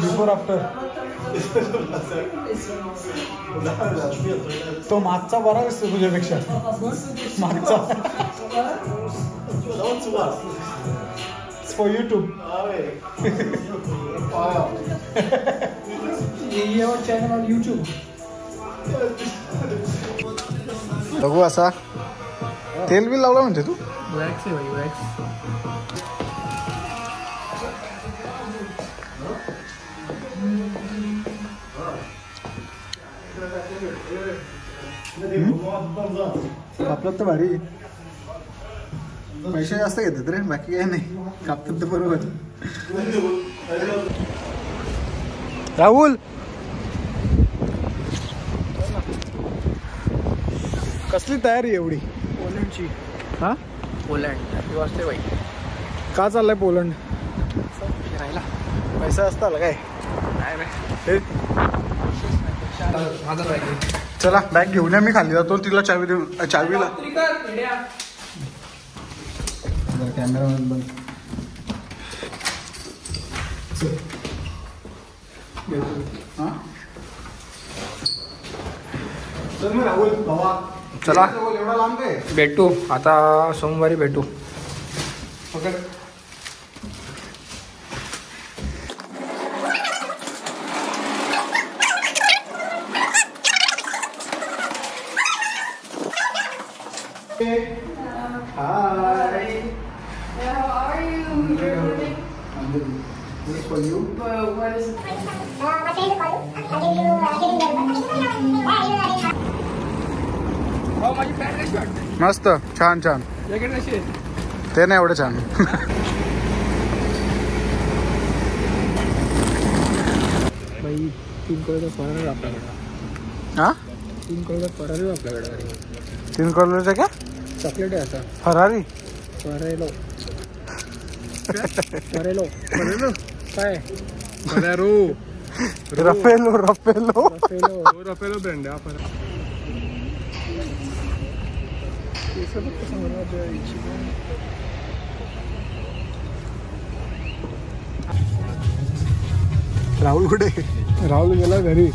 Before after. तो मागचा बरा दिसतो तुझ्यापेक्षा. मागचा. It's for YouTube. Your channel on YouTube. बघू असा तेल बी लावला म्हणजे तू. वॅक्स आहे भाई, वॅक्स. आपलं तर भारी. पैसे जास्त घेतात रे, बाकी काय नाही. कापतात तर बरोबर. राहुल कसली तयारी एवढी? पोलंडची. हा, पोलंड वाजते बाई. का चाललाय पोलंड? फिरायला. पैसा असता आला काय? चला बॅग घेऊन या, मी खाली जातो. तिला चावी देऊन, चावीला कॅमेरा बंद. चला भेटू आता, सोमवारी भेटू. Hi. How are you? This is for you. What is it? Oh, माझी पॅन्ट कशी वाटते? मस्त, छान छान. जॅकेट कशी आहे? ते नाही एवढं छान. बाई 3 कलरचा फरारी आपल्याकडे. हा, 3 कलरचा फरारी आपल्याकडे. 3 कलरचा क्या? चॉकलेट आहे आता. फरारी. फरेलो. फरेलो. फरेलो काय? Ferrero. Raffaello. Raffaello. Raffaello. Raffaello brand आहे आपण. राहुल कुठे? राहुल गेला घरी.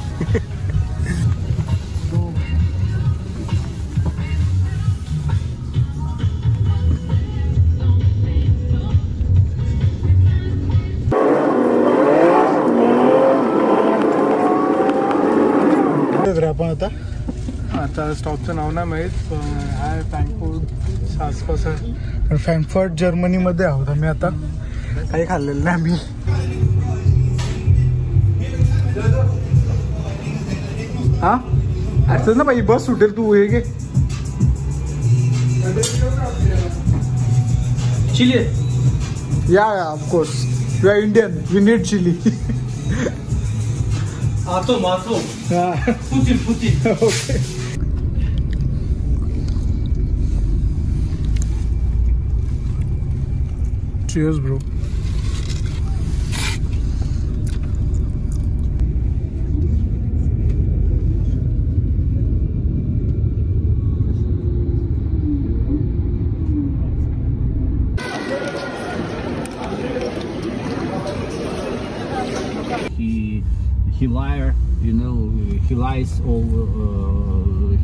आपण आता स्टॉपचं नाव नाही माहीत. आहे फ्रँकफर्ट आसपास आहे. फ्रँकफर्ट जर्मनीमध्ये आहोत आम्ही आता. काही खाल्लेलं नाही आम्ही. हा असं ना बाई, बस सुटेल. तू हे घे. Chilli. Yeah of course you are Indian, we need chilli. आतो poutine. Okay. Cheers, bro. He liar, you know, he lies.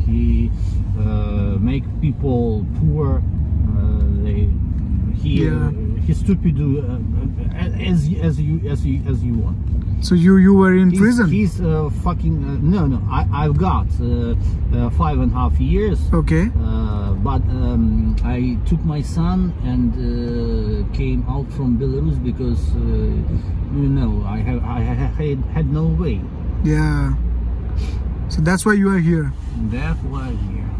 He make people poor. He's stupid as you want. So you were in prison? He's fucking no. I've got 5.5 years. Okay. but I took my son and came out from Belarus because you know I had no way. Yeah. So that's why you are here. That's why I'm here.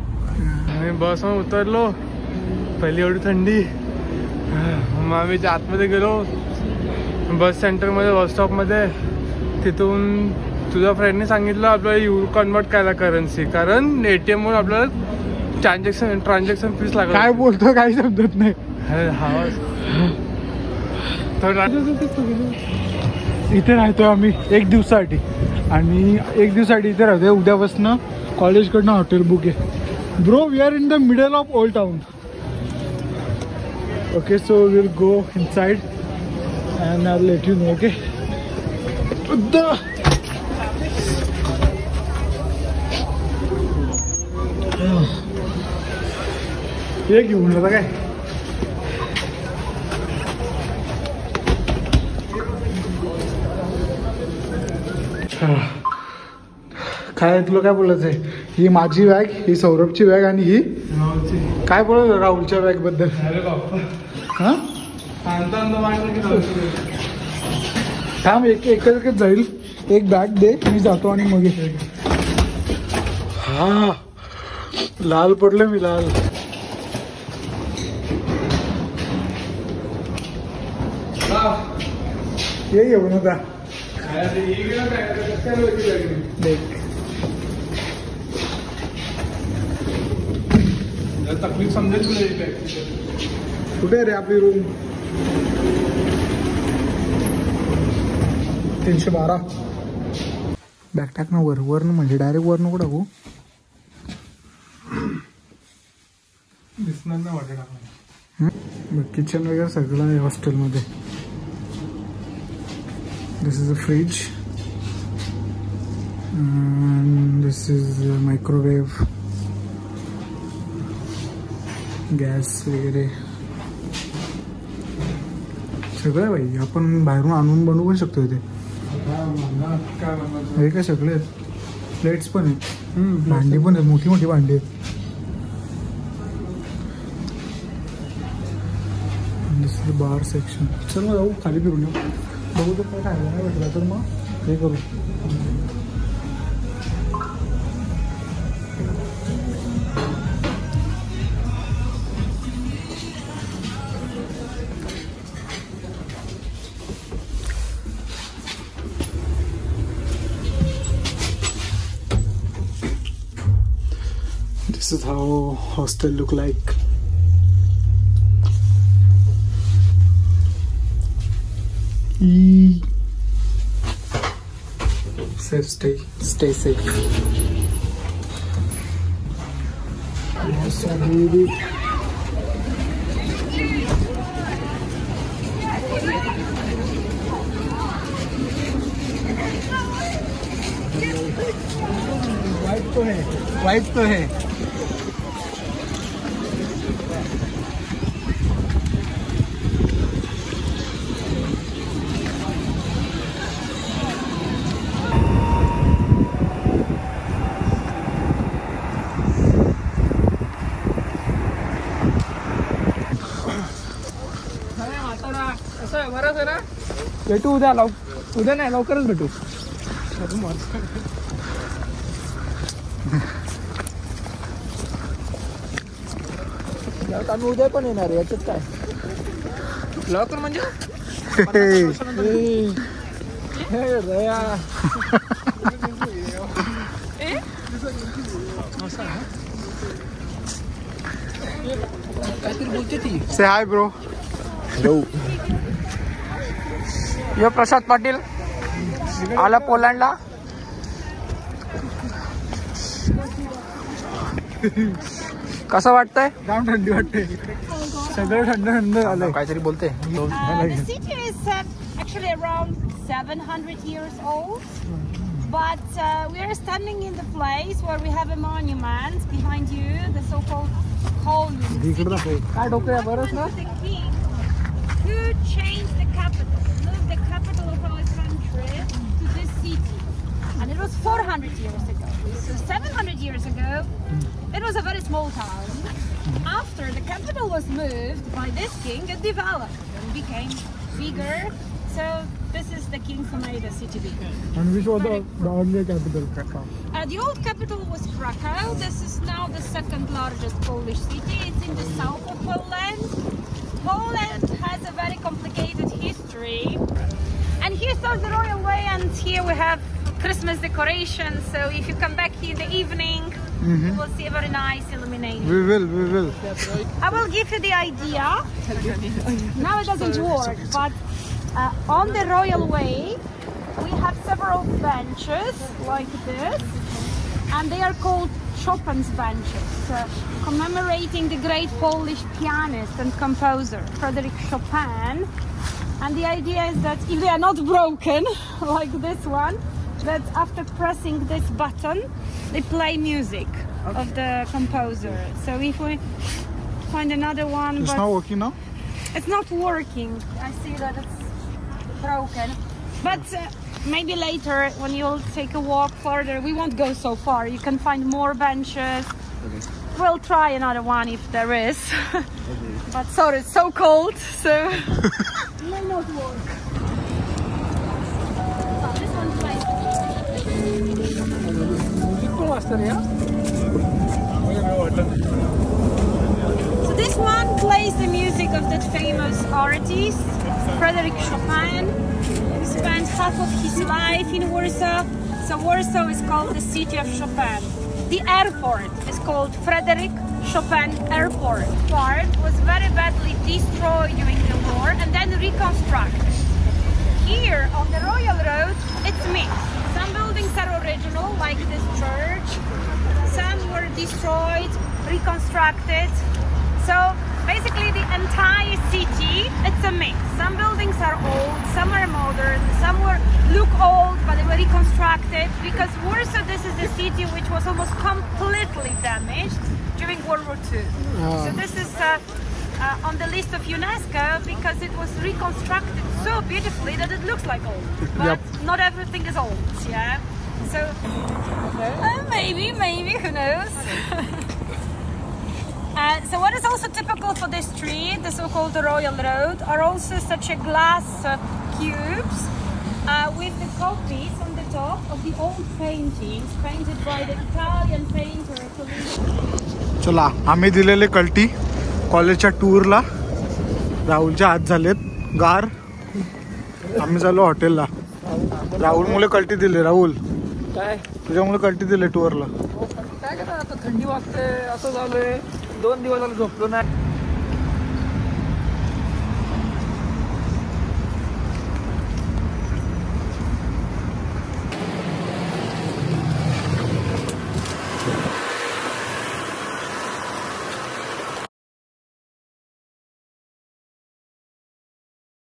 आम्ही बसमध्ये उतरलो. पहिली एवढी थंडी. मग आम्ही आतमध्ये गेलो बस सेंटरमध्ये, बस स्टॉपमध्ये. तिथून तुझ्या फ्रेंडने सांगितलं आपल्याला युरो कन्वर्ट करायला करन्सी, कारण ATM वरून आपल्याला ट्रान्झॅक्शन फीस लागत. काय बोलतो काही समजत नाही. इथे राहतोय आम्ही 1 दिवसासाठी, आणि 1 दिवसासाठी इथे राहतोय. उद्यापासून कॉलेजकडनं हॉटेल बुक आहे. Bro, we are in the middle of old town. Okay, so will go inside and I let you know. Okay, हे घेऊन आता काय. काय तुला काय बोलायचं आहे? ही माझी बॅग, ही सौरभची बॅग, आणि ही काय बोलत राहुलच्या बॅग बद्दल. अरे बाप्पा, हा थांब, एकच जाईल. एक बॅग दे, मी जातो आणि मग हा लाल पडलं मी, लाल. ये घेऊन होता. तकलीफ समजेल तुला. कुठे रे आपली रूम? 312. बॅग टाक ना वर ना, म्हणजे डायरेक्ट वर नको टाकू. दिसणार नाही वाटत आपल्याला. किचन वगैरे सगळं आहे हॉस्टेलमध्ये. This is a fridge, this is microwave, gas वगैरे सगळं आहे भाई. आपण बाहेरून आणून बनवू पण शकतो इथे. हे काय सगळे आहेत. प्लेट्स पण आहेत, भांडी पण आहेत, मोठी मोठी भांडी आहेत. This is bar section. चल मग जाऊ खाली फिरून येऊ, बघू तर काय खायला नाही भेटला तर मग हे करू. This is how hostel look like. Safe, stay safe. Yes, baby. White तो है. भेटू उद्या. उद्या नाही, लवकरच भेटू. आम्ही उद्या पण येणार आहे, याच्यात काय. लवकर म्हणजे काहीतरी बोलते ती. से हाय ब्रो. यो प्रसाद पाटील आला पोलंडला. कसं वाटतंय? जाम थंडी वाटते, सगळं थंड थंड झालं. काहीतरी बोलते. The city is actually around 700 years old, but we are standing in the place where we have a monument behind you, the so-called Kolin. काय डोकं बरंच ना. The king who changed the capital, moved the capital of our country to this city, and it was 400 years ago. So 700 years ago, it was a very small town. capital was moved by this king, it developed and became bigger. So this is the king who made the city bigger. And which was the earlier capital, Krakow? The old capital was Krakow. This is now the second largest Polish city. It's in the south of Poland. Poland has a very complicated history. And here starts the Royal Way, and here we have Christmas decorations. So if you come back here in the evening, you will see a very nice illumination. We will. I will give you the idea. Now it doesn't work, but on the Royal Way, we have several benches like this, and they are called Chopin's benches, commemorating the great Polish pianist and composer Frédéric Chopin. And the idea is that if they are not broken, like this one, that after pressing this button, they play music of the composer. So if we find another one, It's not working now? It's not working. I see that it's broken. But maybe later, when you'll take a walk further, we won't go so far. You can find more benches. Okay. We'll try another one if there is. But sorry, it's so cold, so it may not work. Oh, this one plays. So this one plays the music of that famous artist, Frédéric Chopin, who spent half of his life in Warsaw. So Warsaw is called the city of Chopin. The airport is called Frédéric Chopin Airport. Part was very badly destroyed during the war and then reconstructed. Here on the Royal Road, it's mixed. Some buildings are original, like this church. Some were destroyed, reconstructed. So basically the entire city, it's a mix. Some buildings are old, some are modern, some look old, but they were reconstructed because Warsaw, this is the city which was almost completely damaged during World War II. So this is on the list of UNESCO because it was reconstructed so beautifully that it looks like old. But not everything is old, yeah? So maybe, who knows? So what is also typical for this street, the so-called Royal Road, are also such a glass cubes with the copies on the top of the old paintings painted by the Italian painter. चला आम्ही दिलेले कल्टी कॉलेजच्या टूरला राहुलच्या हात झालेत गार आम्ही चाललो हॉटेलला राहुल मुले कल्टी दिले राहुल काय तुझ्यामुळे कल्टी दिले टूरला काय करा आता थंडी वाजते असं झालंय 2 दिवस झाले झोपलो नाही